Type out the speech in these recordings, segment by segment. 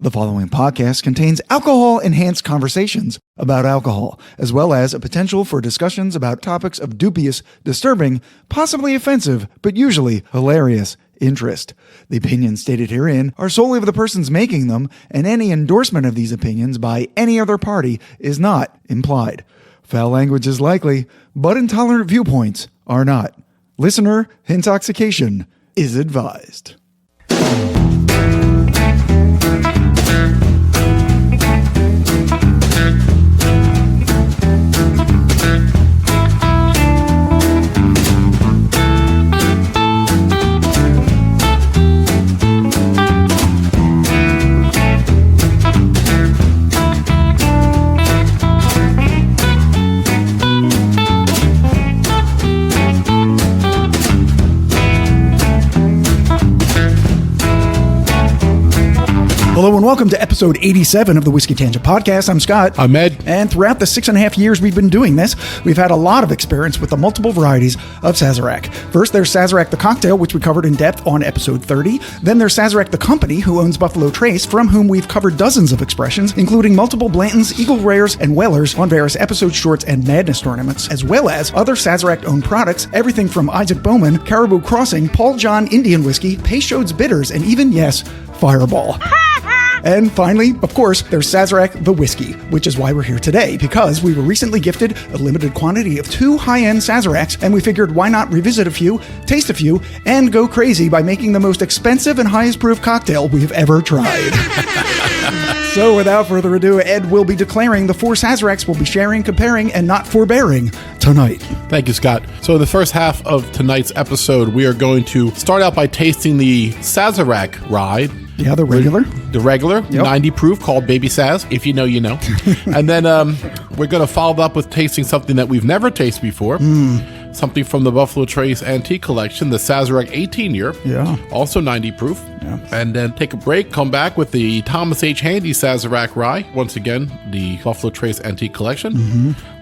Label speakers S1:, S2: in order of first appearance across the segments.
S1: The following podcast contains alcohol-enhanced conversations about alcohol, as well as a potential for discussions about topics of dubious, disturbing, possibly offensive, but usually hilarious interest. The opinions stated herein are solely of the persons making them, and any endorsement of these opinions by any other party is not implied. Foul language is likely, but intolerant viewpoints are not. Listener intoxication is advised. Hello and welcome to episode 87 of the Whiskey Tangent Podcast. I'm Scott.
S2: I'm Ed.
S1: And throughout the 6.5 years we've been doing this, we've had a lot of experience with the multiple varieties of Sazerac. First, there's Sazerac the Cocktail, which we covered in depth on episode 30. Then there's Sazerac the Company, who owns Buffalo Trace, from whom we've covered dozens of expressions, including multiple Blantons, Eagle Rares, and Wellers on various episode shorts and Madness tournaments, as well as other Sazerac-owned products, everything from Isaac Bowman, Caribou Crossing, Paul John Indian Whiskey, Peychaud's Bitters, and even, yes, Fireball. And finally, of course, there's Sazerac the Whiskey, which is why we're here today, because we were recently gifted a limited quantity of 2 high-end Sazeracs, and we figured why not revisit a few, taste a few, and go crazy by making the most expensive and highest proof cocktail we've ever tried. So without further ado, Ed will be declaring the 4 Sazeracs we'll be sharing, comparing, and not forbearing tonight.
S2: Thank you, Scott. So in the first half of tonight's episode, we are going to start out by tasting the Sazerac rye.
S1: Yeah, the regular.
S2: The regular, yep. 90 proof, called Baby Saz. If you know, you know. And then we're going to follow up with tasting something that we've never tasted before. Something from the Buffalo Trace Antique Collection, the Sazerac 18-year. Yeah. Also 90 proof. Yeah. And then take a break, come back with the Thomas H. Handy Sazerac Rye. Once again, the Buffalo Trace Antique Collection.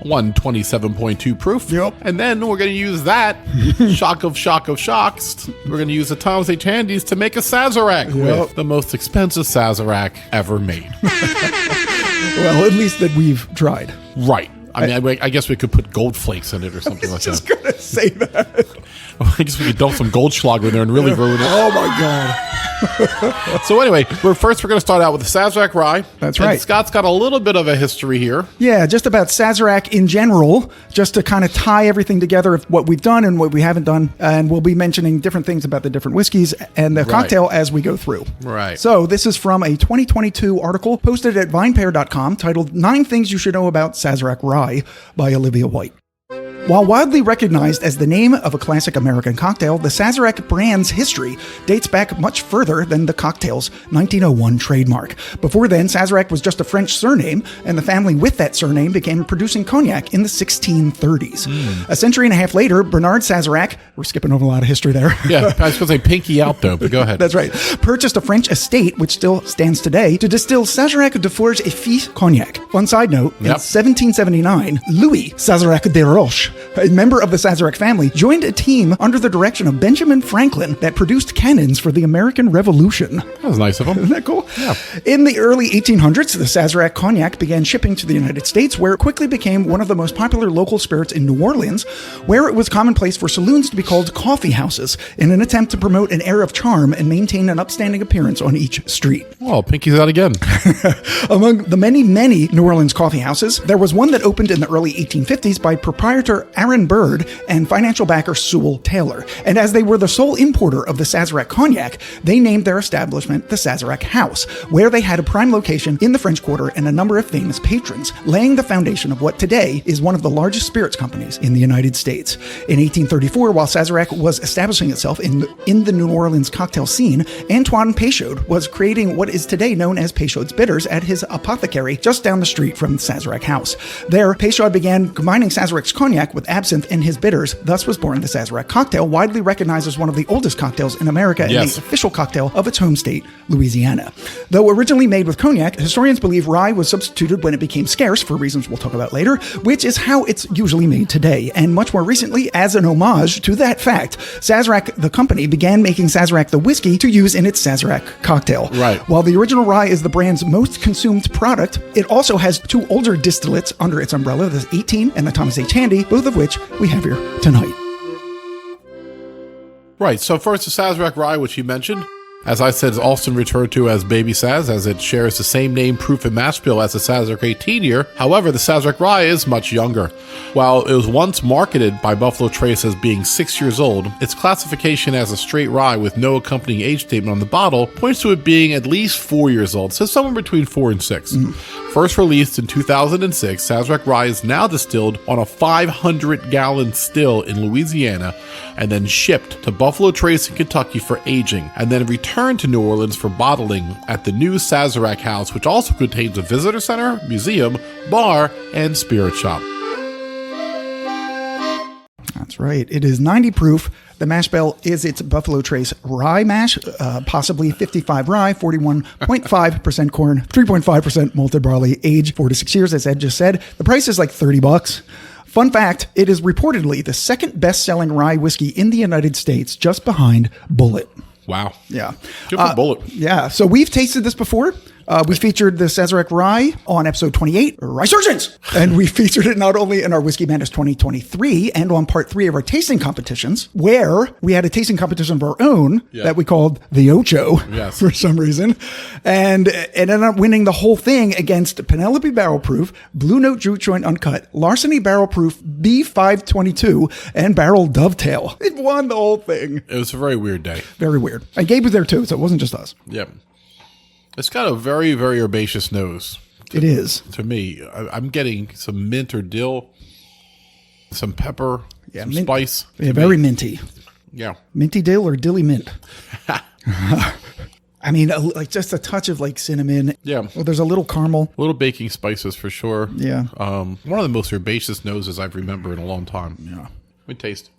S2: 127.2 proof. Yep. And then we're going to use that, shock of shocks, we're going to use the Thomas H. Handies to make a Sazerac with the most expensive Sazerac ever made.
S1: Well, at least that we've tried.
S2: Right. I mean, I guess we could put gold flakes in it or something like that.
S1: I was just going to say that.
S2: I guess we could dump some Goldschlager in there and really ruin it.
S1: Oh, my God.
S2: So anyway, we're going to start out with the Sazerac Rye.
S1: That's right.
S2: And Scott's got a little bit of a history here.
S1: Yeah, just about Sazerac in general, just to kind of tie everything together of what we've done and what we haven't done. And we'll be mentioning different things about the different whiskeys and the cocktail as we go through.
S2: Right.
S1: So this is from a 2022 article posted at vinepair.com titled 9 Things You Should Know About Sazerac Rye by Olivia White. While widely recognized as the name of a classic American cocktail, the Sazerac brand's history dates back much further than the cocktail's 1901 trademark. Before then, Sazerac was just a French surname, and the family with that surname began producing cognac in the 1630s. A century and a half later, Bernard Sazerac, we're skipping over a lot of history there.
S2: Yeah, I was going to say pinky out though, but go ahead.
S1: That's right. Purchased a French estate, which still stands today, to distill Sazerac de Forges et Fils cognac. Fun side note, in 1779, Louis Sazerac de Roche, a member of the Sazerac family, joined a team under the direction of Benjamin Franklin that produced cannons for the American Revolution.
S2: That was nice of him.
S1: Isn't that cool?
S2: Yeah.
S1: In the early 1800s, the Sazerac cognac began shipping to the United States, where it quickly became one of the most popular local spirits in New Orleans, where it was commonplace for saloons to be called coffee houses in an attempt to promote an air of charm and maintain an upstanding appearance on each street.
S2: Oh, pinky's out again.
S1: Among the many New Orleans coffee houses, there was one that opened in the early 1850s by proprietor Aaron Bird and financial backer Sewell Taylor. And as they were the sole importer of the Sazerac cognac, they named their establishment the Sazerac House, where they had a prime location in the French Quarter and a number of famous patrons, laying the foundation of what today is one of the largest spirits companies in the United States. In 1834, while Sazerac was establishing itself in the New Orleans cocktail scene, Antoine Peychaud was creating what is today known as Peychaud's Bitters at his apothecary just down the street from Sazerac House. There, Peychaud began combining Sazerac's cognac with absinthe in his bitters. Thus was born the Sazerac cocktail, widely recognized as one of the oldest cocktails in America and
S2: Yes.
S1: the official cocktail of its home state, Louisiana. Though originally made with cognac, historians believe rye was substituted when it became scarce, for reasons we'll talk about later, which is how it's usually made today. And much more recently, as an homage to that fact, Sazerac, the company, began making Sazerac the whiskey to use in its Sazerac cocktail.
S2: Right.
S1: While the original rye is the brand's most consumed product, it also has two older distillates under its umbrella, the 18 and the Thomas H. Handy, both of which we have here tonight.
S2: Right. So first, the Sazerac rye, which you mentioned, as I said, is often referred to as Baby Saz, as it shares the same name, proof, and mash bill as the Sazerac 18 year. However, the Sazerac rye is much younger. While it was once marketed by Buffalo Trace as being 6 years old, its classification as a straight rye with no accompanying age statement on the bottle points to it being at least 4 years old, so somewhere between 4 and 6. First released in 2006, Sazerac rye is now distilled on a 500-gallon still in Louisiana and then shipped to Buffalo Trace in Kentucky for aging, and then returned to New Orleans for bottling at the new Sazerac House, which also contains a visitor center, museum, bar, and spirit shop.
S1: That's right. It is 90 proof. The mash bill is its Buffalo Trace rye mash, possibly 55 rye, 41.5% corn, 3.5% malted barley, age 4 to 6 years, as Ed just said. The price is like $30. Fun fact, it is reportedly the second best-selling rye whiskey in the United States, just behind Bulleit.
S2: Wow.
S1: Yeah.
S2: Good for Bulleit.
S1: Yeah. So we've tasted this before. We featured the Sazerac rye on episode 28, Rye Surgeons. And we featured it not only in our Whiskey Madness 2023 and on part 3 of our tasting competitions, where we had a tasting competition of our own that we called the Ocho for some reason. And it ended up winning the whole thing against Penelope Barrel Proof, Blue Note Juke Joint Uncut, Larceny Barrel Proof B522, and Barrel Dovetail. It won the whole thing.
S2: It was a very weird day.
S1: Very weird. And Gabe was there too, so it wasn't just us.
S2: Yep. It's got a very, very herbaceous nose.
S1: It is.
S2: To me, I'm getting some mint or dill, some pepper, some spice.
S1: Yeah, very minty.
S2: Yeah.
S1: Minty dill or dilly mint? I mean, like just a touch of like cinnamon.
S2: Yeah.
S1: Well, there's a little caramel.
S2: Little baking spices for sure.
S1: Yeah.
S2: One of the most herbaceous noses I've remembered in a long time.
S1: Yeah.
S2: Let me taste.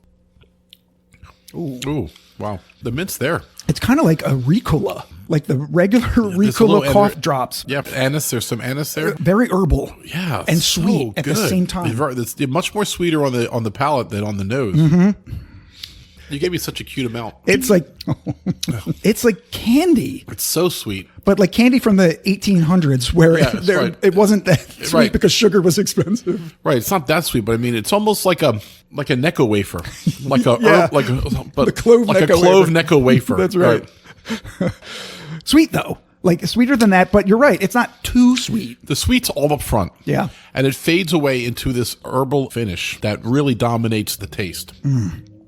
S2: Ooh, wow. The mint's there.
S1: It's kind of like a Ricola, like the regular Ricola cough drops.
S2: Yep, anise. There's some anise there.
S1: Very herbal.
S2: Yeah,
S1: and sweet at the same time.
S2: It's much more sweeter on the palate than on the nose. Mm-hmm. You gave me such a cute amount.
S1: It's like it's like candy.
S2: It's so sweet.
S1: But like candy from the 1800s where it wasn't that sweet because sugar was expensive.
S2: Right. It's not that sweet, but I mean, it's almost like a Necco wafer, like a
S1: the clove
S2: like
S1: Necco
S2: a clove
S1: wafer.
S2: Necco wafer.
S1: That's right. Sweet though. Like sweeter than that, but you're right. It's not too sweet.
S2: The sweet's all up front.
S1: Yeah.
S2: And it fades away into this herbal finish that really dominates the taste.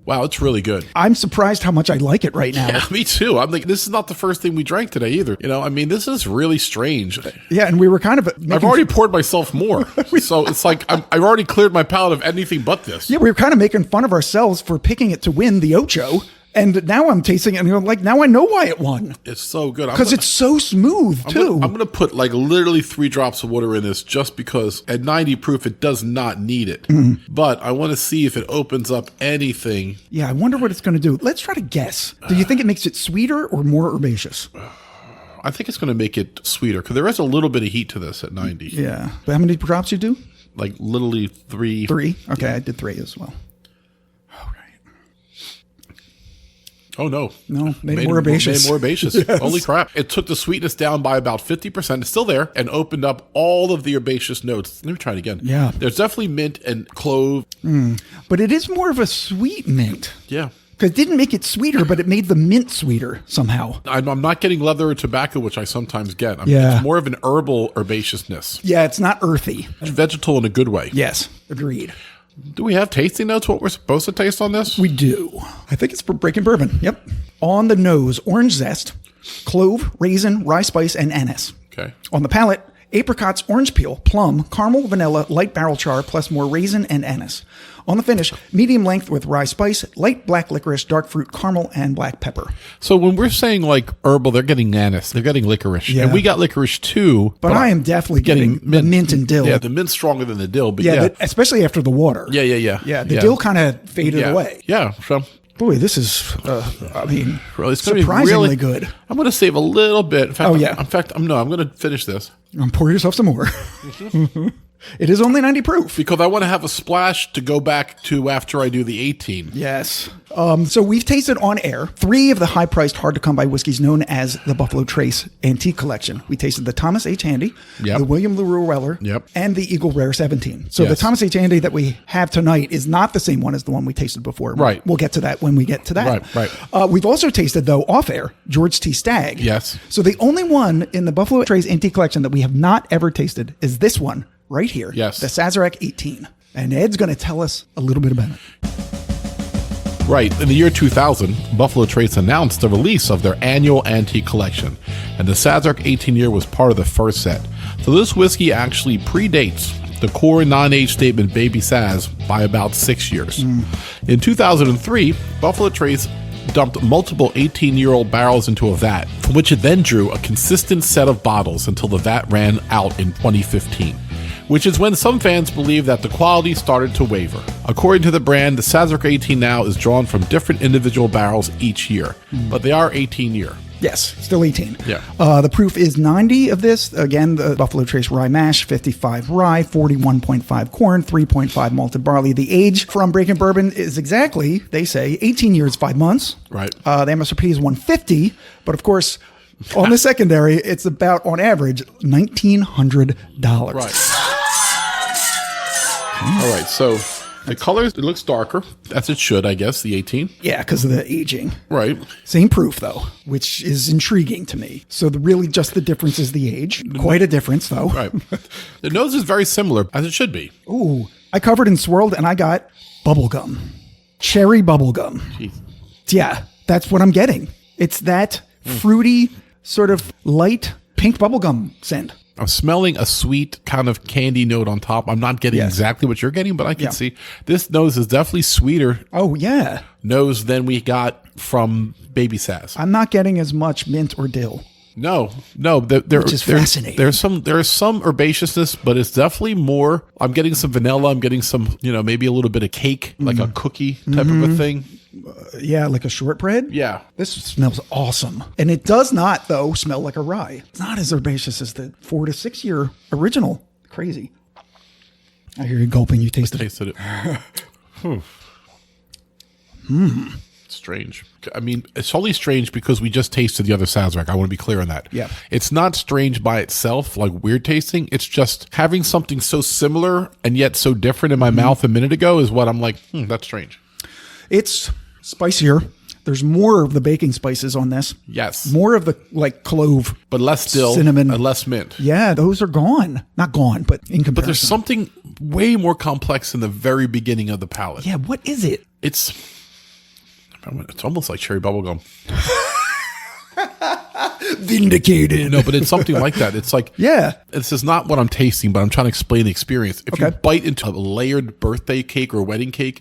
S2: Wow, it's really good.
S1: I'm surprised how much I like it right now.
S2: Yeah, me too. I'm like, this is not the first thing we drank today either. You know, I mean, this is really strange.
S1: Yeah, and we were kind of...
S2: I've already poured myself more. So it's like, I've already cleared my palate of anything but this.
S1: Yeah, we were kind of making fun of ourselves for picking it to win the Ocho. And now I'm tasting it and I'm like, now I know why it won.
S2: It's so good.
S1: Because it's so smooth, too.
S2: I'm going to put like literally 3 drops of water in this just because at 90 proof, it does not need it. But I want to see if it opens up anything.
S1: Yeah, I wonder what it's going to do. Let's try to guess. Do you think it makes it sweeter or more herbaceous?
S2: I think it's going to make it sweeter because there is a little bit of heat to this at 90.
S1: Yeah. But how many drops you do?
S2: Like literally 3.
S1: 3? Okay, I did 3 as well.
S2: Oh, no.
S1: No, made it more herbaceous.
S2: Made more herbaceous. Yes. Holy crap. It took the sweetness down by about 50%. It's still there and opened up all of the herbaceous notes. Let me try it again.
S1: Yeah.
S2: There's definitely mint and clove.
S1: But it is more of a sweet mint.
S2: Yeah.
S1: Because it didn't make it sweeter, but it made the mint sweeter somehow.
S2: I'm not getting leather or tobacco, which I sometimes get. It's more of an herbal herbaceousness.
S1: Yeah, it's not earthy.
S2: It's vegetal in a good way.
S1: Yes, agreed.
S2: Do we have tasting notes, what we're supposed to taste on this?
S1: We do. I think it's for breaking bourbon. Yep. On the nose, orange zest, clove, raisin, rye spice, and anise.
S2: Okay.
S1: On the palate, apricots, orange peel, plum, caramel, vanilla, light barrel char, plus more raisin and anise. On the finish, medium length with rye spice, light black licorice, dark fruit, caramel, and black pepper.
S2: So when we're saying like herbal, they're getting anise, they're getting licorice.
S1: Yeah.
S2: And we got licorice too.
S1: But I am definitely getting the mint and dill.
S2: Yeah, the mint's stronger than the dill. But
S1: especially after the water.
S2: Yeah.
S1: Yeah, the dill kind of faded away.
S2: Yeah, so...
S1: Boy, this is,
S2: really, it's
S1: surprisingly
S2: really
S1: good.
S2: I'm going to save a little bit. In fact, I'm going to finish this.
S1: Pour yourself some more. It is only 90 proof.
S2: Because I want to have a splash to go back to after I do the 18.
S1: Yes. So we've tasted on air 3 of the high-priced, hard-to-come-by whiskeys known as the Buffalo Trace Antique Collection. We tasted the Thomas H. Handy, the William LaRue Weller, and the Eagle Rare 17. So the Thomas H. Handy that we have tonight is not the same one as the one we tasted before.
S2: Right.
S1: We'll get to that when we get to that.
S2: Right.
S1: We've also tasted, though, off-air, George T. Stagg.
S2: Yes.
S1: So the only one in the Buffalo Trace Antique Collection that we have not ever tasted is this one right here.
S2: Yes.
S1: The Sazerac 18. And Ed's going to tell us a little bit about it.
S2: Right. In the year 2000, Buffalo Trace announced the release of their annual antique collection, and the Sazerac 18 year was part of the first set. So this whiskey actually predates the core non-age statement Baby Saz by about 6 years. In 2003, Buffalo Trace dumped multiple 18-year-old barrels into a vat, from which it then drew a consistent set of bottles until the vat ran out in 2015. Which is when some fans believe that the quality started to waver. According to the brand, the Sazerac 18 now is drawn from different individual barrels each year, but they are 18-year.
S1: Yes, still 18.
S2: Yeah.
S1: The proof is 90 of this. Again, the Buffalo Trace Rye Mash, 55 rye, 41.5 corn, 3.5 malted barley. The age from Breaking Bourbon is exactly, they say, 18 years, 5 months.
S2: Right.
S1: The MSRP is $150, but of course, on the secondary, it's about, on average, $1,900.
S2: Right. All right, so the colors, it looks darker, as it should, I guess, the 18.
S1: Yeah, because of the aging.
S2: Right.
S1: Same proof, though, which is intriguing to me. So really just the difference is the age. Quite a difference, though.
S2: Right. The nose is very similar, as it should be.
S1: Ooh, I covered and swirled, and I got bubblegum. Cherry bubblegum.
S2: Jeez.
S1: Yeah, that's what I'm getting. It's that fruity, sort of light pink bubblegum scent.
S2: I'm smelling a sweet kind of candy note on top. I'm not getting exactly what you're getting, but I can see this nose is definitely sweeter.
S1: Oh, yeah.
S2: Nose than we got from Baby Saz.
S1: I'm not getting as much mint or dill.
S2: No.
S1: Which is fascinating.
S2: There is some herbaceousness, but it's definitely more. I'm getting some vanilla. I'm getting some, maybe a little bit of cake, like a cookie type of a thing.
S1: Yeah, like a shortbread?
S2: Yeah.
S1: This smells awesome. And it does not, though, smell like a rye. It's not as herbaceous as the 4 to 6 year original. Crazy. I hear you gulping. You tasted it.
S2: Strange. I mean, it's only strange because we just tasted the other Sazerac. I want to be clear on that.
S1: Yeah.
S2: It's not strange by itself, like weird tasting. It's just having something so similar and yet so different in my mouth a minute ago is what I'm like, that's strange.
S1: It's spicier. There's more of the baking spices on this.
S2: Yes.
S1: More of the clove.
S2: But less dill.
S1: Cinnamon.
S2: And less mint.
S1: Yeah, those are gone. Not gone, but in comparison.
S2: But there's something way more complex in the very beginning of the palate.
S1: Yeah, what is it?
S2: It's almost like cherry bubblegum.
S1: Vindicated.
S2: No, but it's something like that. It's like, this is not what I'm tasting, but I'm trying to explain the experience. If you bite into a layered birthday cake or wedding cake,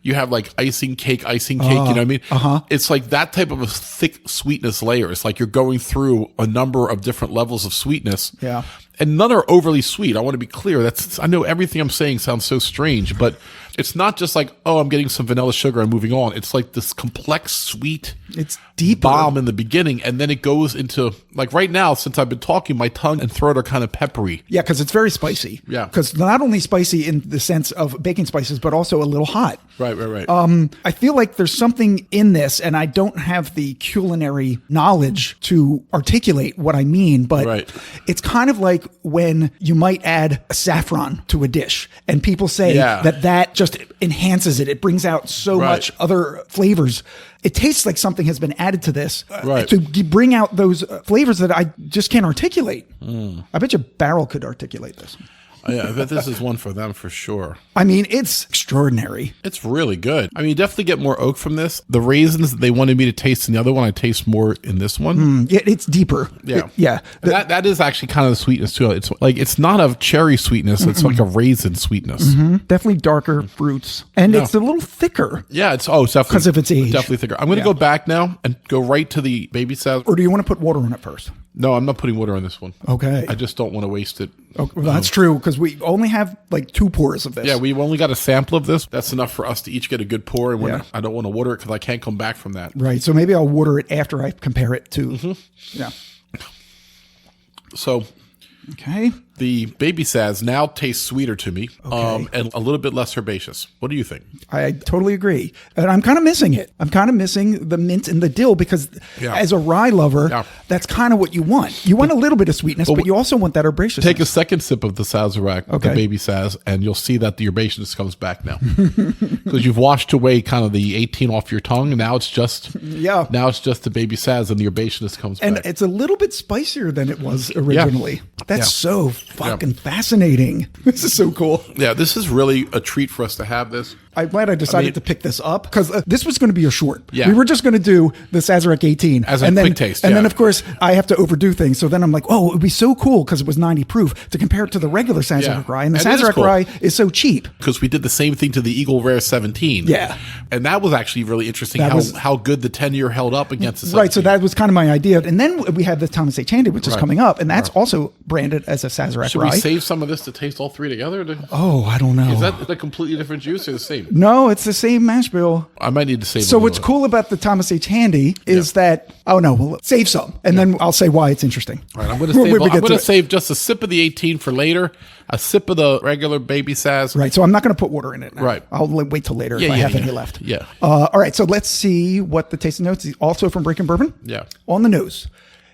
S2: you have like icing cake, you know what I mean? It's like that type of a thick sweetness layer. It's like you're going through a number of different levels of sweetness.
S1: Yeah.
S2: And none are overly sweet. I want to be clear. I know everything I'm saying sounds so strange, but it's not just like, I'm getting some vanilla sugar and moving on. It's like this complex, sweet,
S1: it's deep
S2: bomb in the beginning, and then it goes into, like right now, since I've been talking, my tongue and throat are kind of peppery.
S1: Yeah, because it's very spicy.
S2: Yeah.
S1: Because not only spicy in the sense of baking spices, but also a little hot.
S2: Right.
S1: I feel like there's something in this, and I don't have the culinary knowledge to articulate what I mean, but it's kind of like when you might add a saffron to a dish, and people say that just enhances it. It brings out so much other flavors. It tastes like something has been added to this to bring out those flavors that I just can't articulate. I bet your barrel could articulate this.
S2: Yeah, I bet this is one for them for sure.
S1: I mean, it's extraordinary.
S2: It's really good. I mean, you definitely get more oak from this. The raisins that they wanted me to taste in the other one, I taste more in this one.
S1: Yeah, it's deeper.
S2: Yeah.
S1: Yeah.
S2: And that is actually kind of the sweetness too. It's like, it's not a cherry sweetness. It's like a raisin sweetness.
S1: Definitely darker fruits. And it's a little thicker.
S2: Yeah, it's definitely.
S1: Because of its age.
S2: Definitely thicker. I'm going to go back now and go right to the Baby Saz.
S1: Or do you want to put water on it first?
S2: No, I'm not putting water on this one.
S1: Okay.
S2: I just don't want to waste it.
S1: Okay, well, that's true, because we only have like 2 pours of this.
S2: Yeah, we've only got a sample of this. That's enough for us to each get a good pour, and
S1: Yeah.
S2: I don't want to water it because I can't come back from that.
S1: Right, so maybe I'll water it after I compare it to... Yeah.
S2: So
S1: Okay.
S2: the Baby Saz now tastes sweeter to me, and a little bit less herbaceous. What do you think?
S1: I totally agree. And I'm kind of missing it. I'm kind of missing the mint and the dill because as a rye lover, that's kind of what you want. You want a little bit of sweetness, but you also want that herbaceousness.
S2: Take a second sip of the Sazerac, the Baby Saz, and you'll see that the herbaceousness comes back now. Because you've washed away kind of the 18 off your tongue, and now it's just now it's just the Baby Saz, and the herbaceousness comes back.
S1: And it's a little bit spicier than it was originally. That's so fucking fascinating. This is so cool.
S2: Yeah, this is really a treat for us to have this.
S1: I'm glad I decided to pick this up because this was going to be a short.
S2: Yeah.
S1: We were just going to do the Sazerac 18
S2: as a quick taste.
S1: And then, of course, I have to overdo things. So then I'm like, oh, it would be so cool because it was 90 proof to compare it to the regular Sazerac rye. And the Sazerac rye is so cheap.
S2: Because we did the same thing to the Eagle Rare 17.
S1: Yeah.
S2: And that was actually really interesting how good the 10-year held up against the 17.
S1: Right, so that was kind of my idea. And then we have the Thomas H. Handy, which is coming up. And that's also branded as a Sazerac rye.
S2: Should we save some of this to taste all three together?
S1: Oh, I don't know.
S2: Is that a completely different juice or the same?
S1: No, it's the same mash bill.
S2: I might need to save.
S1: So what's cool about the Thomas H. Handy is that we'll save some, and then I'll say why it's interesting.
S2: All right, I'm going to save just a sip of the 18 for later, a sip of the regular Baby Saz.
S1: Right, so I'm not going to put water in it now.
S2: Right.
S1: I'll wait till later if I have any left.
S2: Yeah.
S1: All right, so let's see what the tasting notes is. Also from Breaking Bourbon.
S2: Yeah.
S1: On the nose.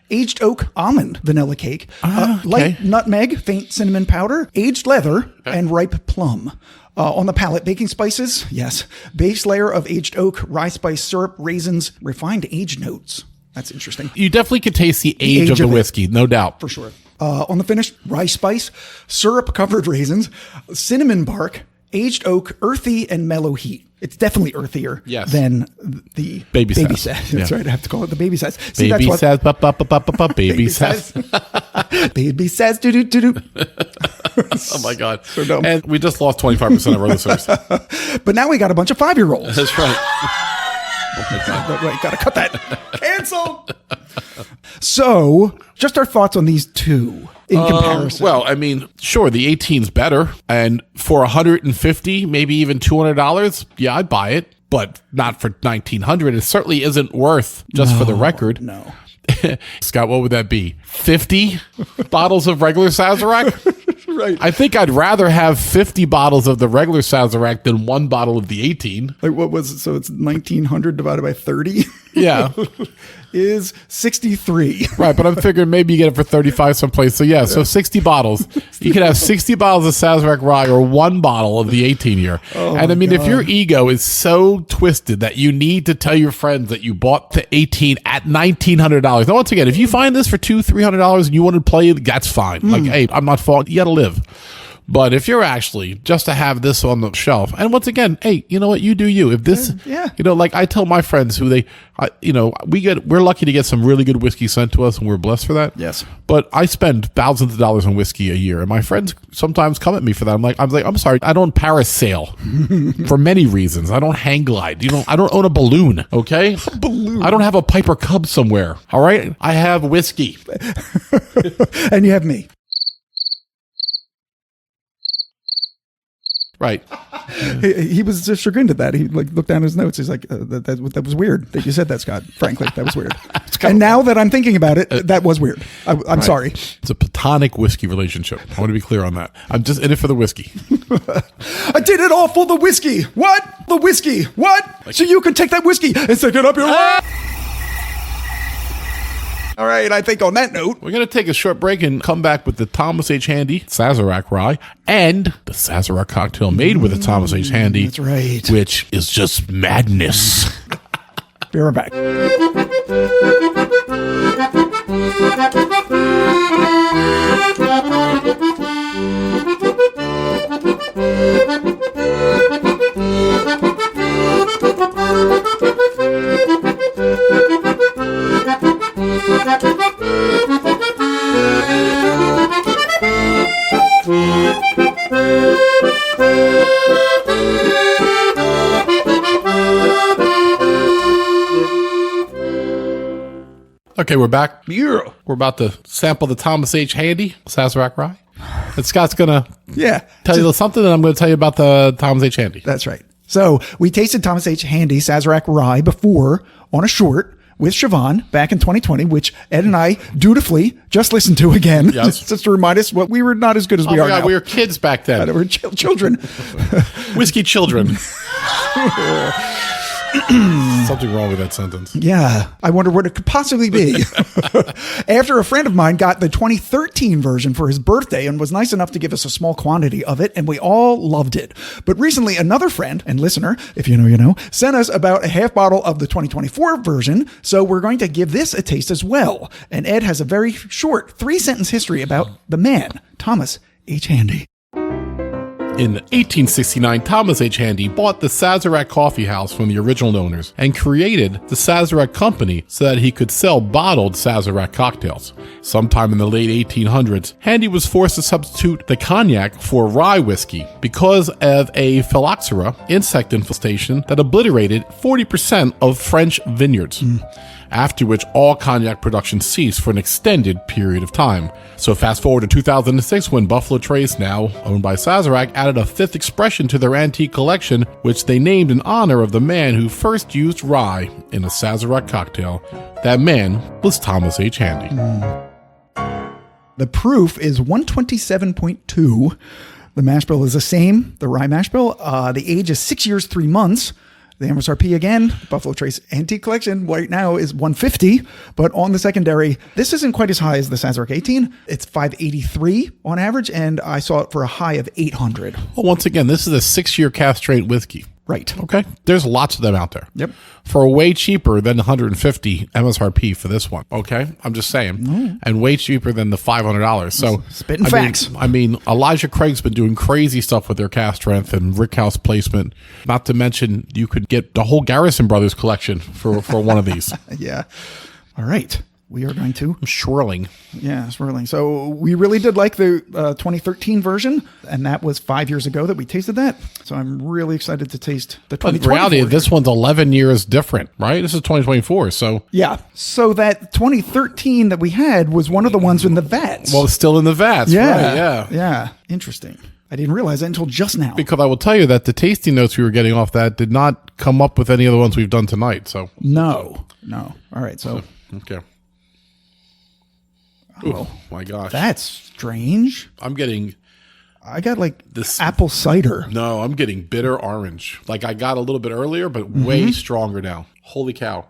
S1: Aged oak almond vanilla cake, light nutmeg, faint cinnamon powder, aged leather, and ripe plum. On the palate, baking spices, yes. Base layer of aged oak, rye spice syrup, raisins, refined aged notes. That's interesting.
S2: You definitely can taste the age of the whiskey, no doubt.
S1: For sure. On the finish, rye spice, syrup-covered raisins, cinnamon bark, aged oak, earthy and mellow heat. It's definitely earthier than the Baby Saz. That's right. I have to call it the Baby Saz. See,
S2: Baby Saz, Baby Saz.
S1: Baby Saz, do.
S2: Oh my God.
S1: So dumb.
S2: And we just lost 25% of our listeners.
S1: But now we got a bunch of 5-year-olds.
S2: That's right.
S1: Oh my God. Wait, gotta cut that. Cancel. So, just our thoughts on these two in comparison.
S2: Well, I mean, sure, the 18's better, and for $150, maybe even $200, yeah, I'd buy it, but not for $1,900. It certainly isn't worth just for the record.
S1: No.
S2: Scott, what would that be? 50 bottles of regular Sazerac?
S1: Right.
S2: I think I'd rather have 50 bottles of the regular Sazerac than one bottle of the 18.
S1: Like what was it? So it's 1,900 divided by 30?
S2: Yeah.
S1: Is 63.
S2: Right, but I'm figuring maybe you get it for 35 someplace. So yeah, so 60 bottles. You could have 60 bottles of Sazerac rye or one bottle of the 18-year. And I mean, if your ego is so twisted that you need to tell your friends that you bought the 18 at $1,900. Now, once again, if you find this for $200-$300 and you want to play it, that's fine. Like, hey, I'm not fault. You got to live. But if you're actually just to have this on the shelf, and once again, hey, you know what? You do you. If this, you know, like I tell my friends who we're lucky to get some really good whiskey sent to us, and we're blessed for that.
S1: Yes.
S2: But I spend thousands of dollars on whiskey a year, and my friends sometimes come at me for that. I'm sorry, I don't parasail for many reasons. I don't hang glide. I don't own a balloon. Okay, a balloon. I don't have a Piper Cub somewhere. All right, I have whiskey,
S1: and you have me.
S2: Right.
S1: He was just chagrined at that. He looked down his notes. He's like, that was weird that you said that, Scott. Frankly, that was weird. And now that I'm thinking about it, that was weird. I'm sorry.
S2: It's a platonic whiskey relationship. I want to be clear on that. I'm just in it for the whiskey.
S1: I did it all for the whiskey. What? The whiskey. What? So you can take that whiskey and stick it up your All right, I think on that note,
S2: we're going to take a short break and come back with the Thomas H. Handy Sazerac rye and the Sazerac cocktail made with the Thomas H. Handy.
S1: That's right.
S2: Which is just madness.
S1: Be right back.
S2: Okay, we're back.
S1: Yeah.
S2: We're about to sample the Thomas H. Handy Sazerac rye. And Scott's going to tell you something, and I'm going to tell you about the Thomas H. Handy.
S1: That's right. So we tasted Thomas H. Handy Sazerac rye before on a short with Siobhan back in 2020, which Ed and I dutifully just listened to again.
S2: Yes.
S1: Just to remind us what we were not as good as we are now.
S2: We were kids back then.
S1: We were children.
S2: Whiskey children. Something wrong with that sentence.
S1: Yeah, I wonder what it could possibly be. After a friend of mine got the 2013 version for his birthday and was nice enough to give us a small quantity of it, and we all loved it. But recently, another friend and listener, if you know, you know, sent us about a half bottle of the 2024 version, so we're going to give this a taste as well. And Ed has a very short 3-sentence history about the man, Thomas H. Handy.
S2: In 1869, Thomas H. Handy bought the Sazerac Coffee House from the original owners and created the Sazerac Company so that he could sell bottled Sazerac cocktails. Sometime in the late 1800s, Handy was forced to substitute the cognac for rye whiskey because of a phylloxera insect infestation that obliterated 40% of French vineyards. After which all cognac production ceased for an extended period of time. So fast forward to 2006 when Buffalo Trace, now owned by Sazerac, added a 5th expression to their antique collection, which they named in honor of the man who first used rye in a Sazerac cocktail. That man was Thomas H. Handy.
S1: The proof is 127.2. The mash bill is the same, the rye mash bill. The age is 6 years, 3 months. The MSRP again, Buffalo Trace Antique Collection right now is $150, but on the secondary, this isn't quite as high as the Sazerac 18. It's $583 on average, and I saw it for a high of $800.
S2: Well, once again, this is a 6-year castrate whiskey.
S1: Right.
S2: Okay. There's lots of them out there.
S1: Yep.
S2: For way cheaper than $150 MSRP for this one. Okay. I'm just saying. And way cheaper than the $500. So
S1: spitting facts.
S2: I mean, Elijah Craig's been doing crazy stuff with their cast strength and rickhouse placement. Not to mention, you could get the whole Garrison Brothers collection for one of these.
S1: Yeah. All right. We are going to.
S2: I'm swirling.
S1: Yeah, swirling. So we really did like the 2013 version, and that was 5 years ago that we tasted that. So I'm really excited to taste the 2024.
S2: In reality, this one's 11 years different, right? This is 2024, so.
S1: Yeah. So that 2013 that we had was one of the ones in the vats.
S2: Well, it's still in the vats,
S1: yeah.
S2: right? Yeah.
S1: Yeah. Interesting. I didn't realize that until just now.
S2: Because I will tell you that the tasting notes we were getting off that did not come up with any of the ones we've done tonight, so.
S1: No. All right, so.
S2: Okay.
S1: Oh
S2: my gosh.
S1: That's strange. I got like
S2: this
S1: apple cider.
S2: No, I'm getting bitter orange. Like I got a little bit earlier, but way stronger now. Holy cow.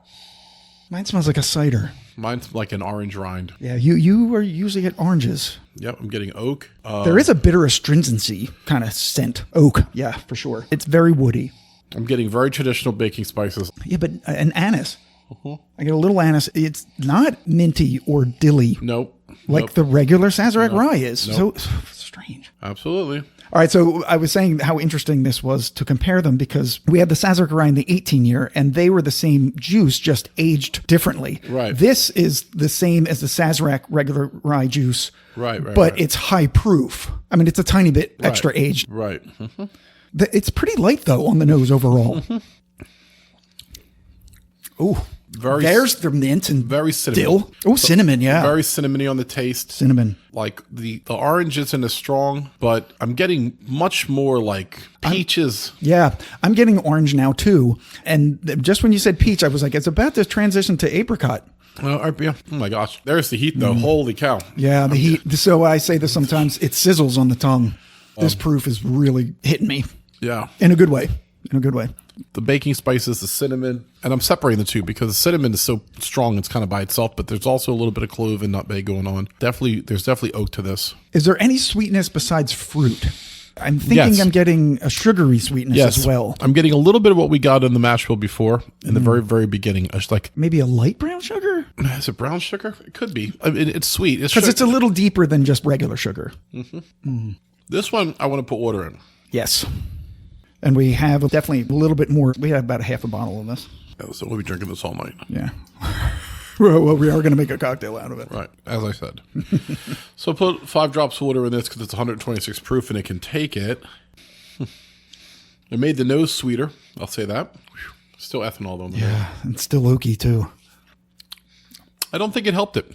S1: Mine smells like a cider.
S2: Mine's like an orange rind.
S1: Yeah, you are usually get oranges.
S2: Yep, I'm getting oak.
S1: There is a bitter astringency kind of scent. Oak, yeah, for sure. It's very woody.
S2: I'm getting very traditional baking spices.
S1: Yeah, but an anise. I get a little anise. It's not minty or dilly.
S2: Nope.
S1: Like the regular Sazerac rye is. So strange.
S2: Absolutely.
S1: All right, so I was saying how interesting this was to compare them because we had the Sazerac rye in the 18 year, and they were the same juice, just aged differently.
S2: Right.
S1: This is the same as the Sazerac regular rye juice.
S2: Right.
S1: But it's high proof. I mean, it's a tiny bit extra aged.
S2: Right.
S1: It's pretty light, though, on the nose overall. Oh, there's the mint and
S2: very cinnamon.
S1: dill. Oh, cinnamon, yeah.
S2: Very cinnamony on the taste.
S1: Cinnamon.
S2: Like the orange isn't as strong, but I'm getting much more like peaches.
S1: Yeah, I'm getting orange now too. And just when you said peach, I was like, it's about to transition to apricot.
S2: Yeah. Oh my gosh. There's the heat though. Holy cow.
S1: Yeah, the heat. So I say this sometimes, it sizzles on the tongue. This proof is really hitting me.
S2: Yeah.
S1: In a good way.
S2: The baking spices, the cinnamon, and I'm separating the two because the cinnamon is so strong it's kind of by itself, but there's also a little bit of clove and nutmeg going on. There's definitely oak to this. Is
S1: there any sweetness besides fruit? I'm thinking I'm getting a sugary sweetness as well.
S2: I'm getting a little bit of what we got in the mash bill before in the very, very beginning. It's like
S1: maybe a light brown sugar?
S2: Is it brown sugar? It could be. I mean, it's sweet.
S1: Because it's a little deeper than just regular sugar.
S2: This one, I want to put water in.
S1: Yes. And we have definitely a little bit more. We have about half a bottle of this.
S2: So we'll be drinking this all night.
S1: Yeah. Well, we are going to make a cocktail out of it.
S2: Right, as I said. So put 5 drops of water in this because it's 126 proof and it can take it. It made the nose sweeter. I'll say that. Still ethanol though.
S1: Yeah, and still oaky too.
S2: I don't think it helped it.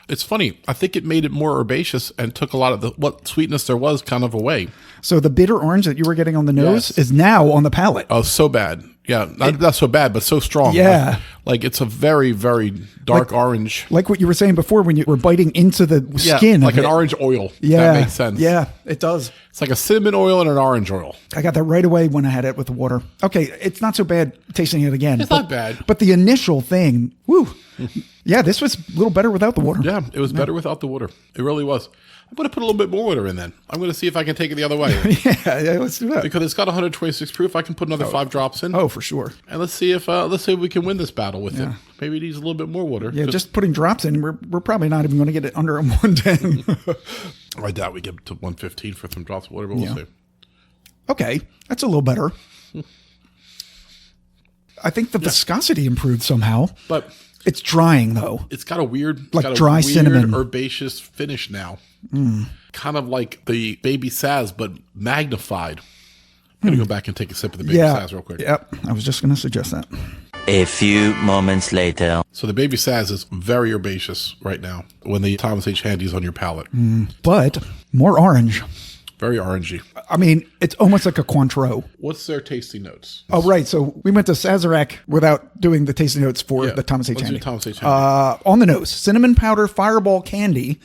S2: It's funny. I think it made it more herbaceous and took a lot of what sweetness there was kind of away.
S1: So the bitter orange that you were getting on the nose is now on the palate.
S2: Oh, so bad. Yeah, not so bad, but so strong.
S1: Yeah.
S2: Like it's a very, very dark orange.
S1: Like what you were saying before when you were biting into the skin.
S2: Like an orange oil.
S1: Yeah.
S2: That makes sense.
S1: Yeah, it does.
S2: It's like a cinnamon oil and an orange oil.
S1: I got that right away when I had it with the water. Okay, it's not so bad tasting it again.
S2: It's not bad.
S1: But the initial thing, woo. Yeah, this was a little better without the water.
S2: Yeah, it was better without the water. It really was. I'm going to put a little bit more water in then. I'm going to see if I can take it the other way.
S1: yeah, let's do that.
S2: Because it's got 126 proof. I can put another 5 drops in.
S1: Oh, for sure.
S2: And let's see if we can win this battle with it. Maybe it needs a little bit more water.
S1: Yeah, just putting drops in, we're probably not even going to get it under a 110.
S2: I doubt we get to 115 for some drops of water, but we'll see.
S1: Okay, that's a little better. I think the viscosity improved somehow.
S2: But
S1: it's drying though.
S2: It's got a weird,
S1: dry cinnamon,
S2: herbaceous finish now. Kind of like the Baby Saz, but magnified. I'm going to go back and take a sip of the Baby Saz real quick.
S1: Yep, I was just going to suggest that.
S3: A few moments later.
S2: So the Baby Saz is very herbaceous right now when the Thomas H. Handy is on your palate.
S1: But more orange.
S2: Very orangey.
S1: I mean, it's almost like a Cointreau.
S2: What's their tasting notes?
S1: Oh, right. So we went to Sazerac without doing the tasting notes for the Thomas H. Handy.
S2: Thomas H. Handy.
S1: On the nose, cinnamon powder, fireball candy,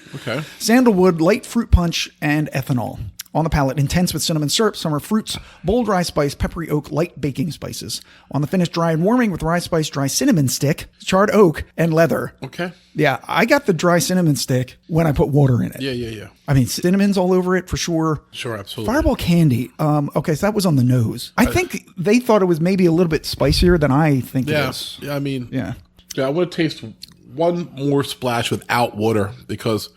S1: sandalwood, light fruit punch, and ethanol. On the palate, intense with cinnamon syrup, summer fruits, bold rye spice, peppery oak, light baking spices. On the finish, dry and warming with rye spice, dry cinnamon stick, charred oak, and leather.
S2: Okay.
S1: Yeah, I got the dry cinnamon stick when I put water in it.
S2: Yeah.
S1: I mean, cinnamon's all over it for sure.
S2: Sure, absolutely.
S1: Fireball candy. Okay, so that was on the nose. I think they thought it was maybe a little bit spicier than I think it is.
S2: Yeah, I mean,
S1: yeah,
S2: I want to taste one more splash without water because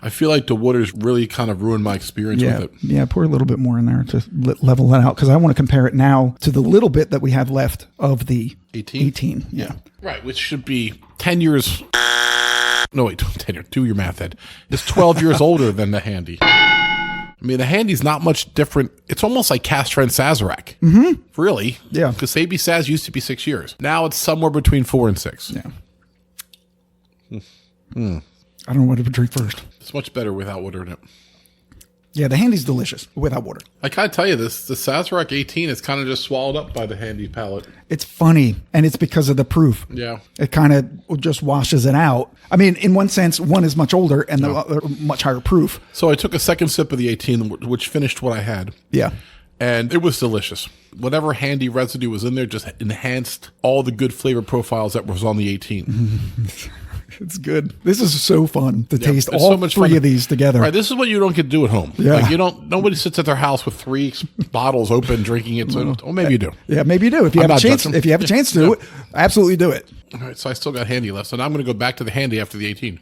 S2: I feel like the water's really kind of ruined my experience with it.
S1: Yeah, pour a little bit more in there to level that out because I want to compare it now to the little bit that we have left of the 18. Yeah.
S2: Right, which should be 10 years. No, wait, 10 years. Do your math, Ed. It's 12 years older than the Handy. I mean, the Handy's not much different. It's almost like Castro and Sazerac. Mm-hmm. Really?
S1: Yeah.
S2: Because Baby Saz used to be 6 years. Now it's somewhere between 4 and 6.
S1: Yeah. I don't know what to drink first.
S2: It's much better without water in it.
S1: Yeah, the Handy's delicious without water.
S2: I gotta tell you this, the Sazerac 18 is kind of just swallowed up by the Handy palate.
S1: It's funny, and it's because of the proof.
S2: Yeah.
S1: It kind of just washes it out. I mean, in one sense, one is much older and the other much higher proof.
S2: So I took a second sip of the 18, which finished what I had.
S1: Yeah.
S2: And it was delicious. Whatever Handy residue was in there just enhanced all the good flavor profiles that was on the 18.
S1: It's good. This is so fun to taste
S2: it's
S1: all
S2: so much
S1: three
S2: fun.
S1: of these together.
S2: Right, this is what you don't get to do at home.
S1: Yeah.
S2: Like nobody sits at their house with 3 bottles open drinking it. So, or maybe you do.
S1: Yeah, maybe you do. If you have a chance, to do it, absolutely do it.
S2: All right, so I still got Handy left. So now I'm going to go back to the Handy after the 18.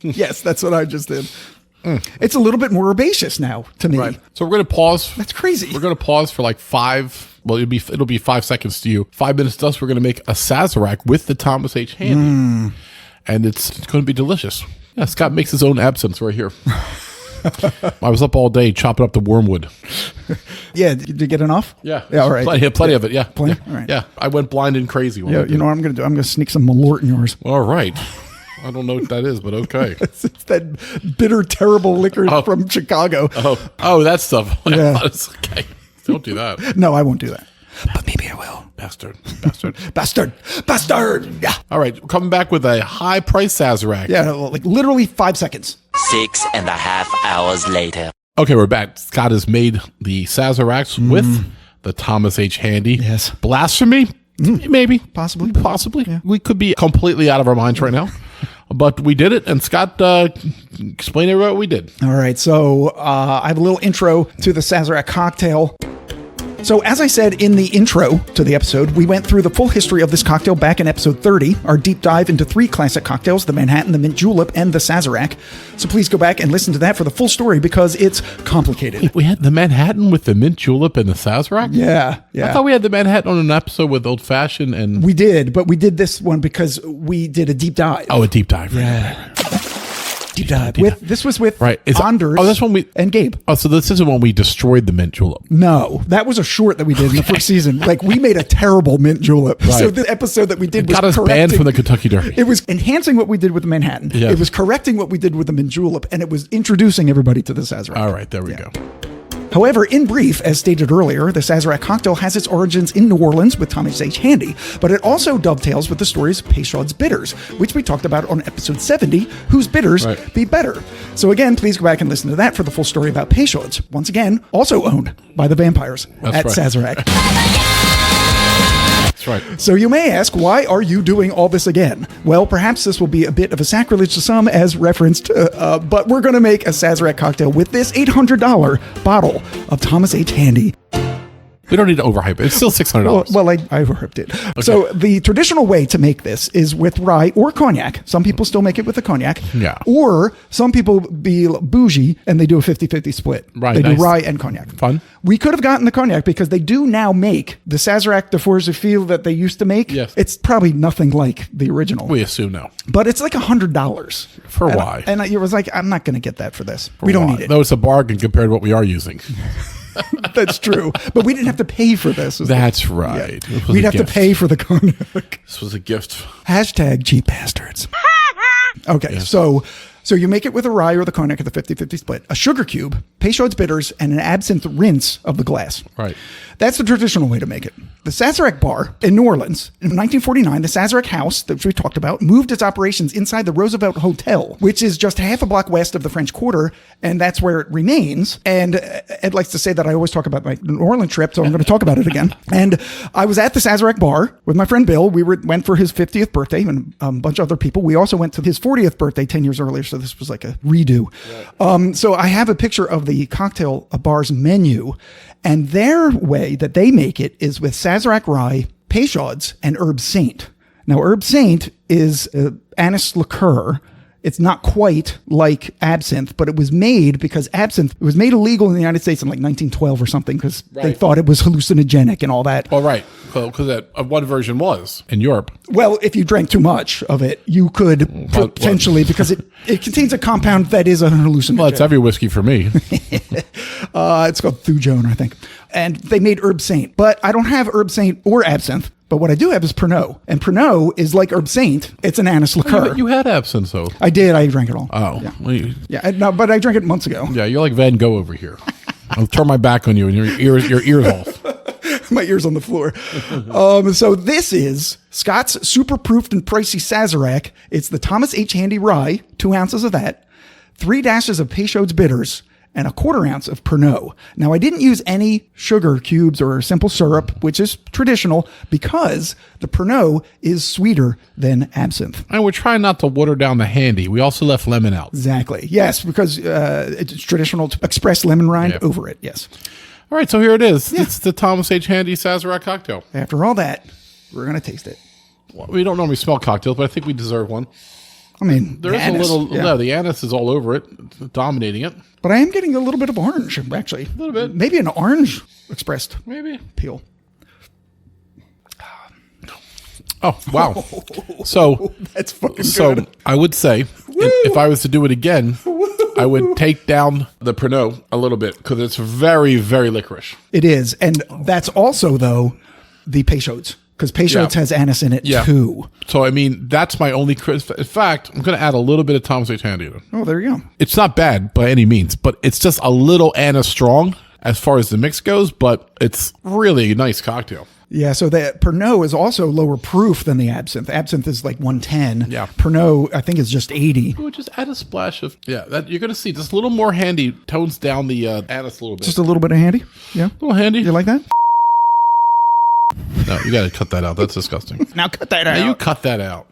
S1: Yes, that's what I just did. It's a little bit more herbaceous now to me.
S2: Right. So we're going to pause.
S1: That's crazy.
S2: We're going to pause for like 5. Well, it'll be 5 seconds to you. 5 minutes to us. We're going to make a Sazerac with the Thomas H. Handy. And it's going to be delicious. Yeah, Scott makes his own absinthe right here. I was up all day chopping up the wormwood.
S1: Yeah, did you get enough?
S2: Yeah.
S1: All right.
S2: Plenty of it, yeah.
S1: Plenty?
S2: Yeah.
S1: All right.
S2: Yeah, I went blind and crazy.
S1: Yeah, you know what I'm going to do? I'm going to sneak some Malört in yours.
S2: All right. I don't know what that is, but okay.
S1: It's that bitter, terrible liquor from Chicago.
S2: Oh, that stuff.
S1: Yeah.
S2: Okay. Don't do that.
S1: No, I won't do that. But maybe I will.
S2: Bastard.
S1: Bastard. Yeah.
S2: All right. We're coming back with a high price Sazerac.
S1: Yeah, like literally 5 seconds.
S3: 6.5 hours later.
S2: Okay, we're back. Scott has made the Sazeracs with the Thomas H. Handy.
S1: Yes.
S2: Blasphemy? Maybe.
S1: Possibly.
S2: Yeah. We could be completely out of our minds right now. But we did it, and Scott explained what we did.
S1: All right, so I have a little intro to the Sazerac cocktail. So as I said in the intro to the episode, we went through the full history of this cocktail back in episode 30, our deep dive into 3 classic cocktails, the Manhattan, the Mint Julep, and the Sazerac. So please go back and listen to that for the full story because it's complicated.
S2: We had the Manhattan with the Mint Julep and the Sazerac?
S1: Yeah.
S2: I thought we had the Manhattan on an episode with Old Fashioned and...
S1: We did, but we did this one because we did a deep dive.
S2: Oh, a deep dive.
S1: Yeah. Deep dive. This was with
S2: Right.
S1: Anders
S2: that's when we...
S1: and Gabe.
S2: Oh, so this isn't when we destroyed the Mint Julep.
S1: No, that was a short that we did in the first season. Like, we made a terrible Mint Julep.
S2: Right.
S1: So the episode that we did
S2: Got
S1: was
S2: us banned from the Kentucky Derby.
S1: It was enhancing what we did with the Manhattan.
S2: Yes.
S1: It was correcting what we did with the Mint Julep, and it was introducing everybody to the Sazerac.
S2: All right, there we go.
S1: However, in brief, as stated earlier, the Sazerac cocktail has its origins in New Orleans with Thomas H. Handy, but it also dovetails with the stories Peychaud's Bitters, which we talked about on episode 70, Whose Bitters Be Better. So again, please go back and listen to that for the full story about Peychaud's, once again, also owned by the vampires at Sazerac.
S2: That's right.
S1: So you may ask, why are you doing all this again? Well, perhaps this will be a bit of a sacrilege to some as referenced, but we're going to make a Sazerac cocktail with this $800 bottle of Thomas H. Handy.
S2: We don't need to overhype it. It's still $600.
S1: Well, I overhyped it. Okay. So the traditional way to make this is with rye or cognac. Some people still make it with a cognac.
S2: Yeah.
S1: Or some people be bougie and they do a 50-50 split.
S2: Right.
S1: They do rye and cognac.
S2: Fun.
S1: We could have gotten the cognac because they do now make the Sazerac de Forgefil that they used to make.
S2: Yes.
S1: It's probably nothing like the original.
S2: We assume no.
S1: But it's like $100.
S2: For why?
S1: And I was like, I'm not going to get that for this. We don't need it.
S2: Though it's a bargain compared to what we are using.
S1: That's true. But we didn't have to pay for this.
S2: That's right.
S1: Yeah. We'd have to pay for the cognac.
S2: This was a gift.
S1: Hashtag cheap bastards. Okay,
S2: Yes.
S1: so you make it with a rye or the cognac at the 50-50 split, a sugar cube, Peychaud's bitters, and an absinthe rinse of the glass.
S2: Right.
S1: That's the traditional way to make it. The Sazerac bar in New Orleans, in 1949, the Sazerac house, that we talked about, moved its operations inside the Roosevelt Hotel, which is just half a block west of the French Quarter, and that's where it remains. And Ed likes to say that I always talk about my New Orleans trip, so I'm going to talk about it again. And I was at the Sazerac bar with my friend Bill. We went for his 50th birthday and a bunch of other people. We also went to his 40th birthday 10 years earlier, so this was like a redo. Right. So I have a picture of the cocktail bar's menu, and their way that they make it is with Sazerac rye, Peychaud's, and herb saint. Now, herb saint is anise liqueur. It's not quite like absinthe, but it was made because it was made illegal in the United States in like 1912 or something because they thought it was hallucinogenic and all that.
S2: Oh, right. Because one version was in Europe.
S1: Well, if you drank too much of it, you could potentially, because it contains a compound that is a hallucinogen.
S2: Well, it's every whiskey for me.
S1: It's called Thujone, I think. And they made herb saint, but I don't have herb saint or absinthe. But what I do have is Pernod. And Pernod is like herb saint. It's an anise liqueur.
S2: You had absinthe, though.
S1: I did. I drank it all.
S2: Oh.
S1: Yeah.
S2: Well,
S1: No, but I drank it months ago.
S2: Yeah, you're like Van Gogh over here. I'll turn my back on you and your ears off.
S1: My ears on the floor. So this is Scott's super proofed and pricey Sazerac. It's the Thomas H. Handy rye, 2 ounces of that, 3 dashes of Peychaud's bitters, and a 1/4 ounce of Pernod. Now, I didn't use any sugar cubes or simple syrup, which is traditional, because the Pernod is sweeter than absinthe.
S2: And we're trying not to water down the Handy. We also left lemon out.
S1: Exactly. Yes, because it's traditional to express lemon rind over it. Yes.
S2: All right, so here it is. Yeah. It's the Thomas H. Handy Sazerac cocktail.
S1: After all that, we're going to taste it.
S2: Well, we don't normally smell cocktails, but I think we deserve one.
S1: I mean,
S2: there is anise, a little. No, the anise is all over it, dominating it.
S1: But I am getting a little bit of orange, actually.
S2: A little bit.
S1: Maybe an orange expressed.
S2: Maybe.
S1: Peel.
S2: Oh, wow. So
S1: that's fucking good.
S2: I would say if I was to do it again, I would take down the Pernod a little bit because it's very, very licorice.
S1: It is. And that's also, though, the Peychaud's. Because Peychaud's has anise in it, too.
S2: So, I mean, that's my only... In fact, I'm going to add a little bit of Thomas H. Handy to it.
S1: Oh, there you go.
S2: It's not bad by any means, but it's just a little anise strong as far as the mix goes, but it's really a nice cocktail.
S1: Yeah, so the Pernod is also lower proof than the absinthe. Absinthe is like 110.
S2: Yeah.
S1: Pernod, I think, is just 80.
S2: We'll just add a splash of... Yeah, that you're going to see just a little more Handy tones down the anise a little bit.
S1: Just a little bit of Handy? Yeah.
S2: A little Handy.
S1: You like that?
S2: No, you got to cut that out. That's disgusting.
S1: Now cut that out.
S2: Now you cut that out.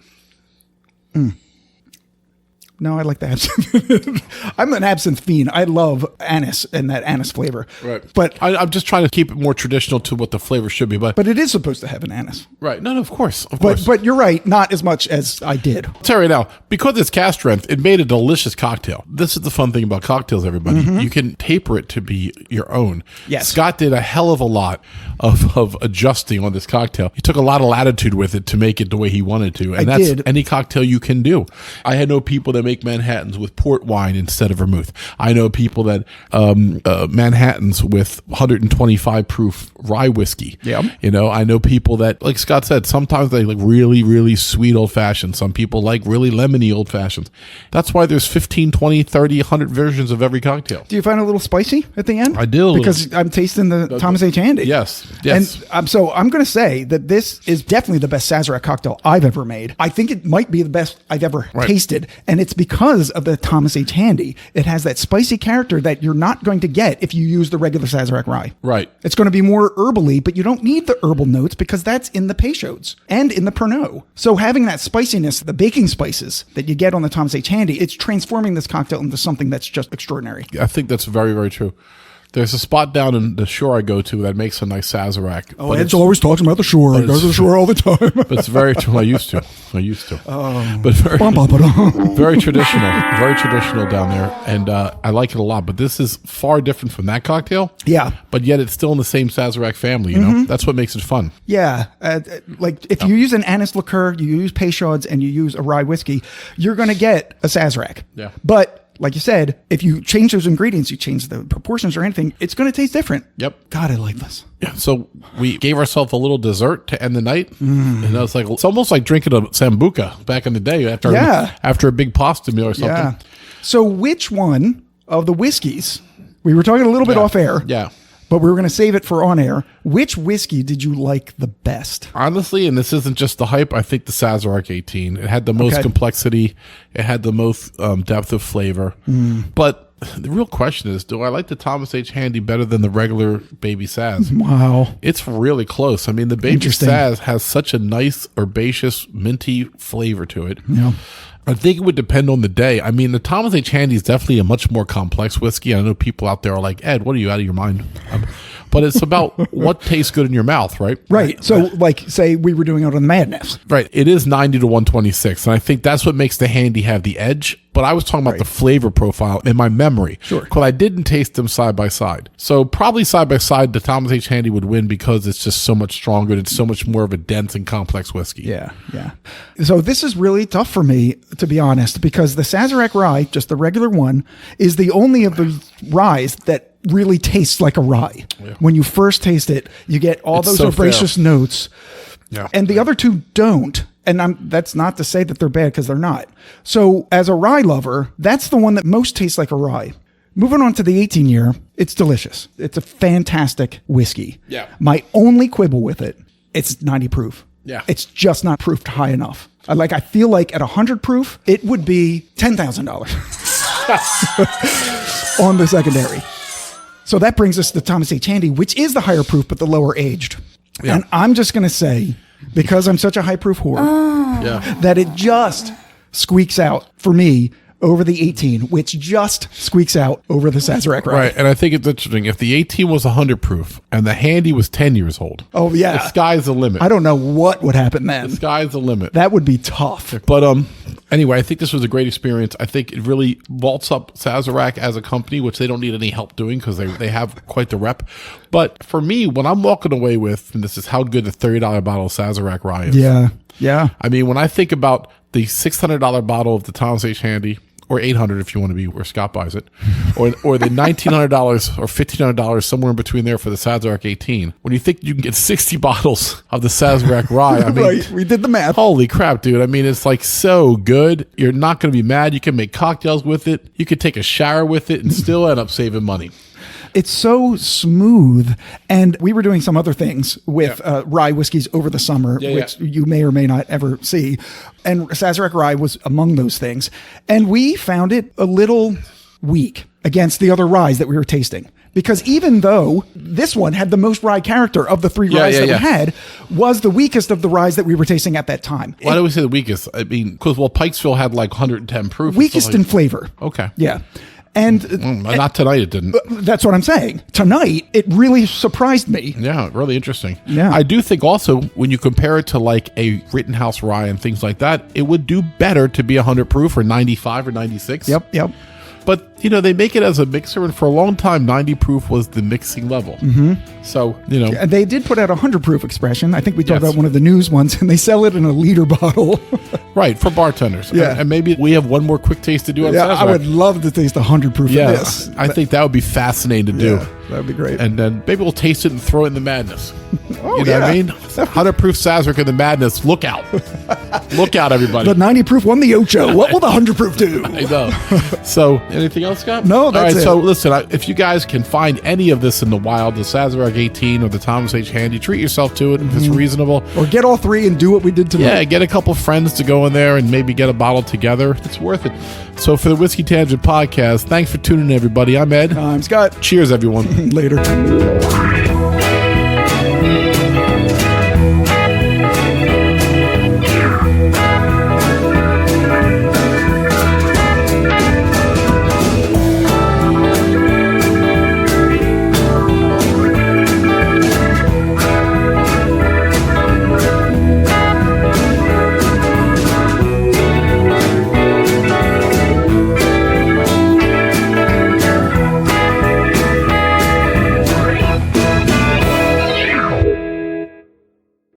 S1: No, No, I like the absinthe. I'm an absinthe fiend. I love anise and that anise flavor.
S2: Right.
S1: But
S2: I'm just trying to keep it more traditional to what the flavor should be. But
S1: it is supposed to have an anise.
S2: right. No, of course. Of course.
S1: But you're right, not as much as I did.
S2: I'll tell you right now, because it's cast strength, it made a delicious cocktail. This is the fun thing about cocktails, everybody. You can taper it to be your own.
S1: Yes.
S2: Scott did a hell of a lot of adjusting on this cocktail. He took a lot of latitude with it to make it the way he wanted to. And that's
S1: did.
S2: any cocktail you can do. I had no people that make Manhattans with port wine instead of vermouth. I know people that Manhattans with 125 proof rye whiskey.
S1: Yeah.
S2: You know, I know people that, like Scott said, sometimes they like really, really sweet old fashioned. Some people like really lemony old fashions. That's why there's 15, 20, 30, 100 versions of every cocktail.
S1: Do you find it a little spicy at the end?
S2: I do.
S1: Because I'm tasting the Thomas H. Handy.
S2: Yes.
S1: And so I'm going to say that this is definitely the best Sazerac cocktail I've ever made. I think it might be the best I've ever tasted. And it's because of the Thomas H. Handy. It has that spicy character that you're not going to get if you use the regular Sazerac rye.
S2: Right.
S1: It's going to be more herbally, but you don't need the herbal notes because that's in the Peychaud's and in the Pernod. So having that spiciness, the baking spices that you get on the Thomas H. Handy, it's transforming this cocktail into something that's just extraordinary.
S2: I think that's very, very true. There's a spot down in the shore I go to that makes a nice Sazerac.
S1: Oh, Ed's always talking about the shore. He goes to the shore all the time.
S2: But it's very true. I used to. But very traditional. Very traditional down there. And I like it a lot. But this is far different from that cocktail.
S1: Yeah.
S2: But yet it's still in the same Sazerac family, you know? That's what makes it fun.
S1: Yeah. Like if you use an anise liqueur, you use Peychaud's, and you use a rye whiskey, you're going to get a Sazerac.
S2: Yeah.
S1: But like you said, if you change those ingredients, you change the proportions or anything, it's going to taste different.
S2: Yep.
S1: God, I like this.
S2: Yeah. So we gave ourselves a little dessert to end the night. And I was like, it's almost like drinking a Sambuca back in the day after a big pasta meal or something.
S1: Yeah. So which one of the whiskeys, we were talking a little bit off air.
S2: Yeah.
S1: But we were going to save it for on air. Which whiskey did you like the best?
S2: Honestly, and this isn't just the hype, I think the Sazerac 18. It had the most complexity. It had the most depth of flavor. But the real question is, do I like the Thomas H. Handy better than the regular Baby Saz?
S1: Wow.
S2: It's really close. I mean, the Baby Saz has such a nice, herbaceous, minty flavor to it.
S1: Yeah.
S2: I think it would depend on the day. I mean, the Thomas H. Handy is definitely a much more complex whiskey. I know people out there are like, Ed, what are you, out of your mind? But it's about what tastes good in your mouth, right?
S1: Right. So, like, say we were doing it on the Madness.
S2: Right. It is 90 to 126. And I think that's what makes the Handy have the edge. But I was talking about the flavor profile in my memory. Sure. Because I didn't taste them side by side. So probably side by side, the Thomas H. Handy would win because it's just so much stronger. It's so much more of a dense and complex whiskey.
S1: Yeah, yeah. So this is really tough for me, to be honest, because the Sazerac rye, just the regular one, is the only of the ryes that really tastes like a rye. Yeah. When you first taste it, you get all those herbaceous notes. Yeah. And the other two don't. And that's not to say that they're bad, because they're not. So as a rye lover, that's the one that most tastes like a rye. Moving on to the 18 year, it's delicious. It's a fantastic whiskey.
S2: Yeah.
S1: My only quibble with it, it's 90 proof.
S2: Yeah.
S1: It's just not proofed high enough. I feel like at 100 proof, it would be $10,000 on the secondary. So that brings us to Thomas H. Handy, which is the higher proof, but the lower aged. Yeah. And I'm just going to say, because I'm such a high proof whore, that it just squeaks out for me over the 18, which just squeaks out over the Sazerac rye.
S2: Right, and I think it's interesting. If the 18 was 100 proof and the Handy was 10 years old,
S1: oh yeah,
S2: the sky's the limit.
S1: I don't know what would happen then.
S2: The sky's the limit.
S1: That would be tough.
S2: But anyway, I think this was a great experience. I think it really vaults up Sazerac as a company, which they don't need any help doing because they have quite the rep. But for me, what I'm walking away with, and this is how good the $30 bottle of Sazerac rye is.
S1: Yeah, yeah.
S2: I mean, when I think about the $600 bottle of the Thomas H. Handy, or $800 if you want to be where Scott buys it, or the $1,900 or $1,500 somewhere in between there for the Sazerac 18. When you think you can get 60 bottles of the Sazerac rye, I mean,
S1: right, we did the math.
S2: Holy crap, dude! I mean, it's like so good. You're not going to be mad. You can make cocktails with it. You could take a shower with it and still end up saving money.
S1: It's so smooth. And we were doing some other things with rye whiskeys over the summer, which you may or may not ever see. And Sazerac rye was among those things. And we found it a little weak against the other ryes that we were tasting. Because even though this one had the most rye character of the three ryes that we had, was the weakest of the ryes that we were tasting at that time.
S2: Why do we say the weakest? I mean, because, Pikesville had like 110 proof.
S1: Weakest in flavor.
S2: Okay.
S1: Yeah. And
S2: not tonight, it didn't.
S1: That's what I'm saying. Tonight, it really surprised me.
S2: Yeah, really interesting.
S1: Yeah.
S2: I do think also when you compare it to like a Rittenhouse rye and things like that, it would do better to be 100 proof or 95 or 96.
S1: Yep.
S2: But, they make it as a mixer, and for a long time, 90 proof was the mixing level. Mm-hmm. So,
S1: And they did put out a 100 proof expression. I think we talked about one of the news ones, and they sell it in a liter bottle.
S2: Right, for bartenders.
S1: Yeah.
S2: And maybe we have one more quick taste to do on Sazerac.
S1: I would love to taste 100 proof of this.
S2: I think that would be fascinating to do.
S1: Yeah, that would be great.
S2: And then maybe we'll taste it and throw it in the madness.
S1: Oh,
S2: you know what I mean? 100 proof Sazerac in the madness. Look out. Look out, everybody.
S1: The 90 proof won the Ocho. What will the 100 proof do?
S2: I know. So, anything else, Scott?
S1: No, that's it.
S2: So, listen, if you guys can find any of this in the wild, the Sazerac 18 or the Thomas H. Handy, treat yourself to it if it's reasonable.
S1: Or get all three and do what we did tonight.
S2: Yeah, get a couple friends to go in there and maybe get a bottle together. It's worth it. So, for the Whiskey Tangent Podcast, thanks for tuning in, everybody. I'm Ed.
S1: I'm Scott.
S2: Cheers, everyone.
S1: Later.